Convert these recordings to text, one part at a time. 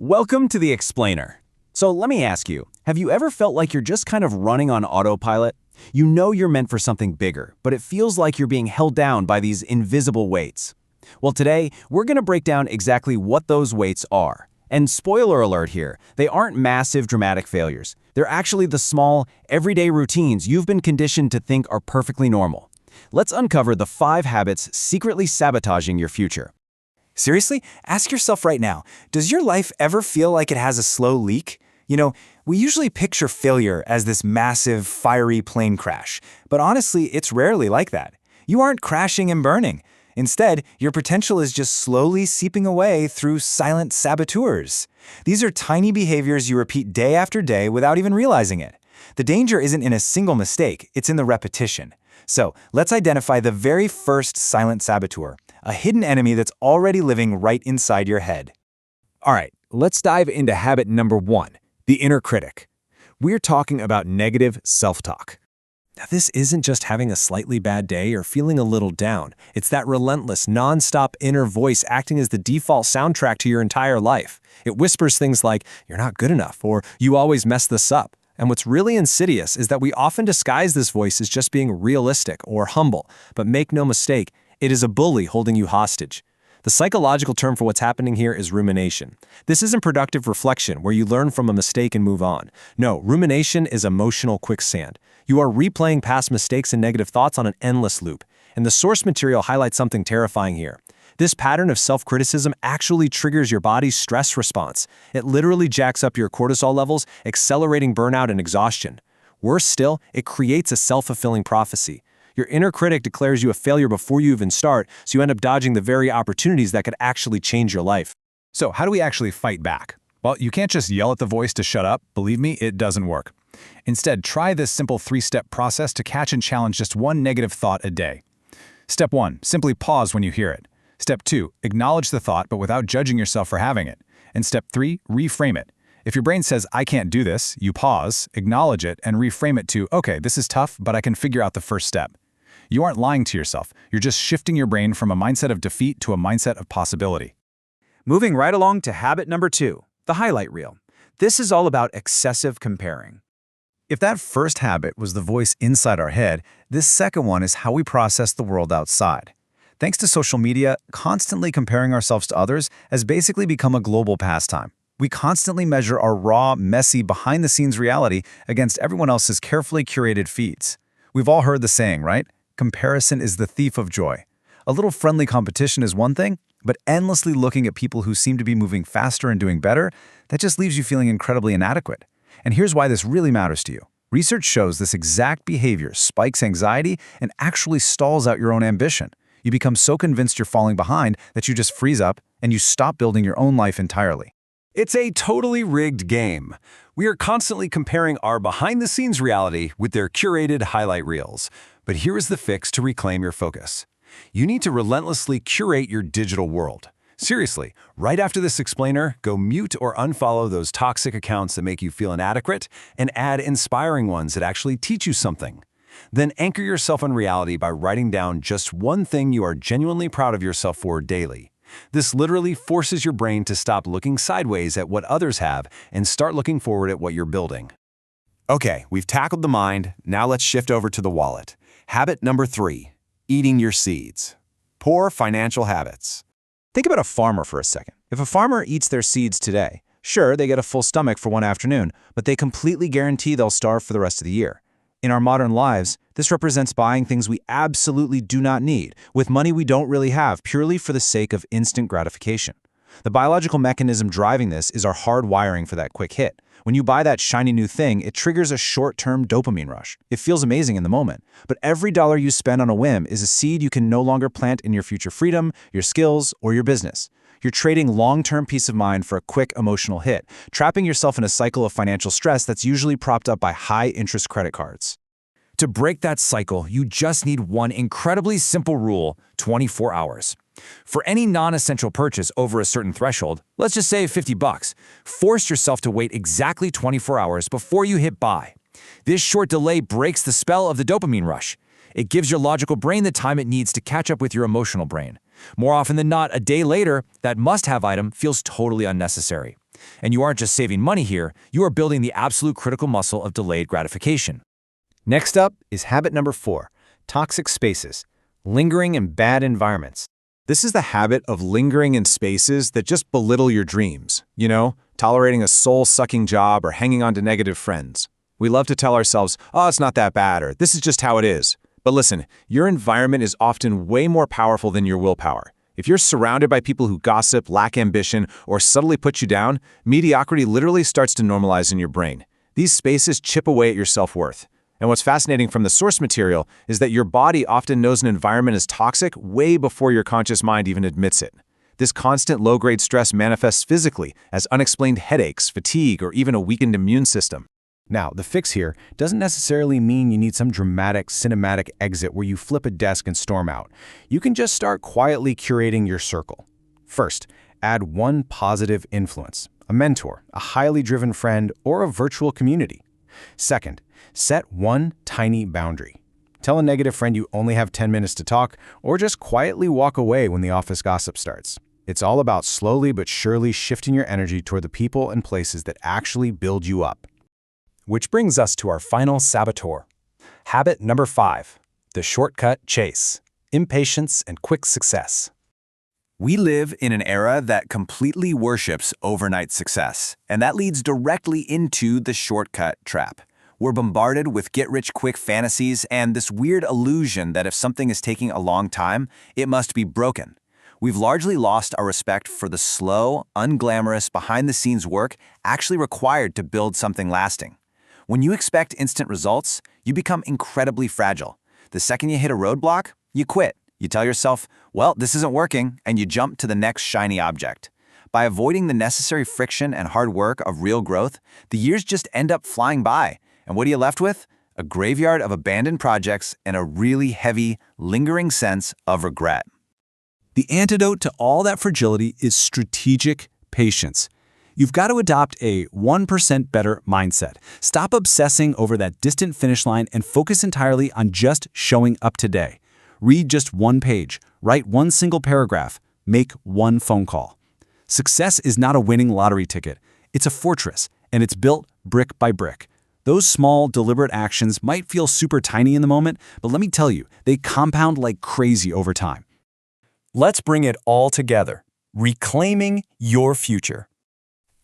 Welcome to the Explainer. So let me ask you, have you ever felt like you're just kind of running on autopilot? You know you're meant for something bigger, but it feels like you're being held down by these invisible weights. Well, today, we're going to break down exactly what those weights are. And spoiler alert here, they aren't massive dramatic failures. They're actually the small, everyday routines you've been conditioned to think are perfectly normal. Let's uncover the 5 habits secretly sabotaging your future. Seriously? Ask yourself right now, does your life ever feel like it has a slow leak? We usually picture failure as this massive, fiery plane crash, but honestly, it's rarely like that. You aren't crashing and burning. Instead, your potential is just slowly seeping away through silent saboteurs. These are tiny behaviors you repeat day after day without even realizing it. The danger isn't in a single mistake, it's in the repetition. So, let's identify the very first silent saboteur, a hidden enemy that's already living right inside your head. All right, let's dive into habit number 1, the inner critic. We're talking about negative self-talk. Now, this isn't just having a slightly bad day or feeling a little down. It's that relentless, non-stop inner voice acting as the default soundtrack to your entire life. It whispers things like, "You're not good enough," or "You always mess this up." And what's really insidious is that we often disguise this voice as just being realistic or humble. But make no mistake, it is a bully holding you hostage. The psychological term for what's happening here is rumination. This isn't productive reflection where you learn from a mistake and move on. No, rumination is emotional quicksand. You are replaying past mistakes and negative thoughts on an endless loop. And the source material highlights something terrifying here. This pattern of self-criticism actually triggers your body's stress response. It literally jacks up your cortisol levels, accelerating burnout and exhaustion. Worse still, it creates a self-fulfilling prophecy. Your inner critic declares you a failure before you even start, so you end up dodging the very opportunities that could actually change your life. So how do we actually fight back? Well, you can't just yell at the voice to shut up. Believe me, it doesn't work. Instead, try this simple 3-step process to catch and challenge just one negative thought a day. Step 1, simply pause when you hear it. Step 2, acknowledge the thought but without judging yourself for having it. And step 3, reframe it. If your brain says, "I can't do this," you pause, acknowledge it, and reframe it to, "Okay, this is tough, but I can figure out the first step." You aren't lying to yourself. You're just shifting your brain from a mindset of defeat to a mindset of possibility. Moving right along to habit number 2, the highlight reel. This is all about excessive comparing. If that first habit was the voice inside our head, this second one is how we process the world outside. Thanks to social media, constantly comparing ourselves to others has basically become a global pastime. We constantly measure our raw, messy, behind-the-scenes reality against everyone else's carefully curated feeds. We've all heard the saying, right? Comparison is the thief of joy. A little friendly competition is one thing, but endlessly looking at people who seem to be moving faster and doing better, that just leaves you feeling incredibly inadequate. And here's why this really matters to you. Research shows this exact behavior spikes anxiety and actually stalls out your own ambition. You become so convinced you're falling behind that you just freeze up and you stop building your own life entirely. It's a totally rigged game. We are constantly comparing our behind-the-scenes reality with their curated highlight reels. But here is the fix to reclaim your focus. You need to relentlessly curate your digital world. Seriously, right after this explainer, go mute or unfollow those toxic accounts that make you feel inadequate and add inspiring ones that actually teach you something. Then anchor yourself in reality by writing down just one thing you are genuinely proud of yourself for daily. This literally forces your brain to stop looking sideways at what others have and start looking forward at what you're building. Okay, we've tackled the mind. Now let's shift over to the wallet. Habit number 3, eating your seeds. Poor financial habits. Think about a farmer for a second. If a farmer eats their seeds today, sure, they get a full stomach for one afternoon, but they completely guarantee they'll starve for the rest of the year. In our modern lives, this represents buying things we absolutely do not need, with money we don't really have, purely for the sake of instant gratification. The biological mechanism driving this is our hard wiring for that quick hit. When you buy that shiny new thing, it triggers a short-term dopamine rush. It feels amazing in the moment, but every dollar you spend on a whim is a seed you can no longer plant in your future freedom, your skills, or your business. You're trading long-term peace of mind for a quick emotional hit, trapping yourself in a cycle of financial stress that's usually propped up by high-interest credit cards. To break that cycle, you just need one incredibly simple rule: 24 hours. For any non-essential purchase over a certain threshold, let's just say $50, force yourself to wait exactly 24 hours before you hit buy. This short delay breaks the spell of the dopamine rush. It gives your logical brain the time it needs to catch up with your emotional brain. More often than not, a day later, that must-have item feels totally unnecessary. And you aren't just saving money here, you are building the absolute critical muscle of delayed gratification. Next up is habit number 4, toxic spaces, lingering in bad environments. This is the habit of lingering in spaces that just belittle your dreams, tolerating a soul-sucking job or hanging on to negative friends. We love to tell ourselves, oh, it's not that bad, or this is just how it is. But listen, your environment is often way more powerful than your willpower. If you're surrounded by people who gossip, lack ambition, or subtly put you down, mediocrity literally starts to normalize in your brain. These spaces chip away at your self-worth. And what's fascinating from the source material is that your body often knows an environment is toxic way before your conscious mind even admits it. This constant low-grade stress manifests physically as unexplained headaches, fatigue, or even a weakened immune system. Now, the fix here doesn't necessarily mean you need some dramatic, cinematic exit where you flip a desk and storm out. You can just start quietly curating your circle. First, add one positive influence, a mentor, a highly driven friend, or a virtual community. Second, set one tiny boundary. Tell a negative friend you only have 10 minutes to talk, or just quietly walk away when the office gossip starts. It's all about slowly but surely shifting your energy toward the people and places that actually build you up. Which brings us to our final saboteur. Habit number 5, the shortcut chase, impatience and quick success. We live in an era that completely worships overnight success, and that leads directly into the shortcut trap. We're bombarded with get-rich-quick fantasies and this weird illusion that if something is taking a long time, it must be broken. We've largely lost our respect for the slow, unglamorous, behind-the-scenes work actually required to build something lasting. When you expect instant results, you become incredibly fragile. The second you hit a roadblock, you quit. You tell yourself, well, this isn't working, and you jump to the next shiny object. By avoiding the necessary friction and hard work of real growth, the years just end up flying by. And what are you left with? A graveyard of abandoned projects and a really heavy, lingering sense of regret. The antidote to all that fragility is strategic patience. You've got to adopt a 1% better mindset. Stop obsessing over that distant finish line and focus entirely on just showing up today. Read just one page, write one single paragraph, make one phone call. Success is not a winning lottery ticket. It's a fortress, and it's built brick by brick. Those small, deliberate actions might feel super tiny in the moment, but let me tell you, they compound like crazy over time. Let's bring it all together. Reclaiming your future.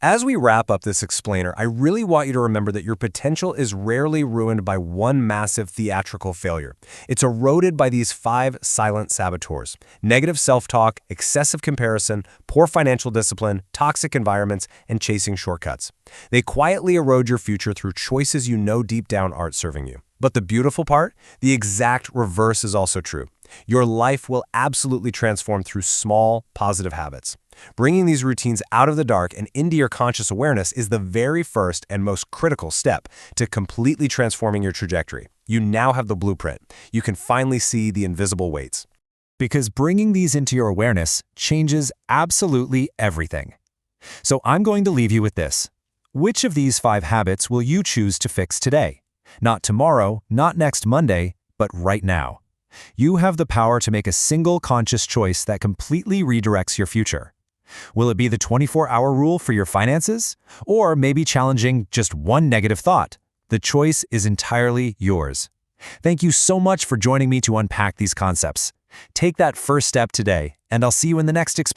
As we wrap up this explainer, I really want you to remember that your potential is rarely ruined by one massive theatrical failure. It's eroded by these 5 silent saboteurs: negative self-talk, excessive comparison, poor financial discipline, toxic environments, and chasing shortcuts. They quietly erode your future through choices you know deep down aren't serving you. But the beautiful part? The exact reverse is also true. Your life will absolutely transform through small, positive habits. Bringing these routines out of the dark and into your conscious awareness is the very first and most critical step to completely transforming your trajectory. You now have the blueprint. You can finally see the invisible weights. Because bringing these into your awareness changes absolutely everything. So I'm going to leave you with this. Which of these 5 habits will you choose to fix today? Not tomorrow, not next Monday, but right now. You have the power to make a single conscious choice that completely redirects your future. Will it be the 24-hour rule for your finances? Or maybe challenging just one negative thought? The choice is entirely yours. Thank you so much for joining me to unpack these concepts. Take that first step today, and I'll see you in the next explainer.